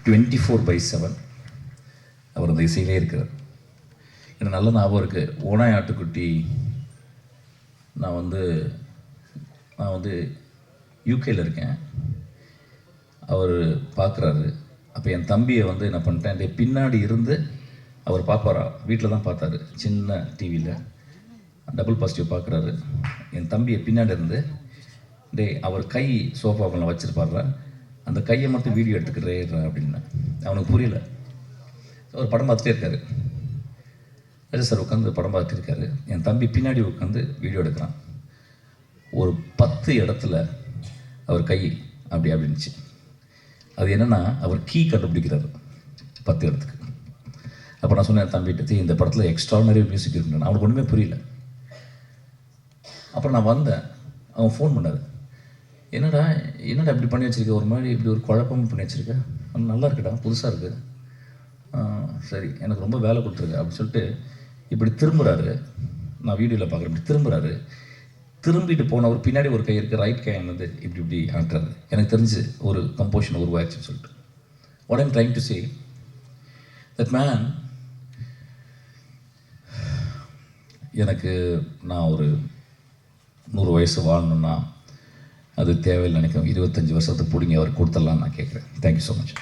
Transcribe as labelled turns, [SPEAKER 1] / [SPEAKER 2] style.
[SPEAKER 1] 24/7 அவர் அந்த இசையிலே இருக்கிறார். எனக்கு நல்ல ஞாபகம் இருக்குது. ஓனாய் ஆட்டுக்குட்டி நான் வந்து யூகேயில் இருக்கேன். அவர் பார்க்குறாரு. அப்போ என் தம்பியை வந்து என்ன பண்ணிட்டேன், பின்னாடி இருந்து அவர் பார்ப்பாரா, வீட்டில் தான் பார்த்தாரு, சின்ன டிவியில் டபுள் பாசிட்டிவ் பார்க்குறாரு. என் தம்பியை பின்னாடி இருந்து அவர் கை சோஃபாவில் வச்சுருப்பார்றா, அந்த கையை மட்டும் வீடியோ எடுத்துக்கிறேன் அப்படின்னு. அவனுக்கு புரியல. அவர் படம் பார்த்துட்டே இருக்காரு. ராஜா சார் உட்காந்து படம் பார்த்துட்டு இருக்காரு. என் தம்பி பின்னாடி உட்காந்து வீடியோ எடுக்கிறான். ஒரு 10 இடத்துல அவர் கை அப்படி அப்படின்னுச்சு. அது என்னென்னா, அவர் கீ கண்டுபிடிக்கிறாரு 10 இடத்துக்கு. அப்போ நான் சொன்னேன் தம்பிட்டு, இந்த படத்தில் எக்ஸ்ட்ரானரி மியூசிக் இருக்குன்னு. அவனுக்கு ஒன்றுமே புரியல. அப்புறம் நான் வந்தேன். அவன் ஃபோன் பண்ணாரு. என்னடா இப்படி பண்ணி வச்சுருக்க, ஒரு மாதிரி இப்படி ஒரு குழப்பமும் பண்ணி வச்சுருக்க, நல்லா இருக்குடா, புதுசாக இருக்குது. சரி, எனக்கு ரொம்ப வேலை கொடுத்துருக்கு அப்படின்னு சொல்லிட்டு இப்படி திரும்புகிறாரு. நான் வீடியோவில் பார்க்குறேன். இப்படி திரும்புகிறாரு. திரும்பிட்டு போனவர் பின்னாடி ஒரு கை இருக்குது, ரைட் கை வந்து இப்படி ஆட்டுறாரு. எனக்கு தெரிஞ்சு ஒரு கம்போஷன் உருவாயிடுச்சுன்னு சொல்லிட்டு. What I'm trying to say, that man, எனக்கு நான் ஒரு 100 வயசு வாழணுன்னா அது தேவையில்லை நினைக்கிறேன். 25 வருஷத்துக்கு பிடிங்க அவர் கொடுத்துடலான்னு நான் கேட்குறேன். Thank you so much.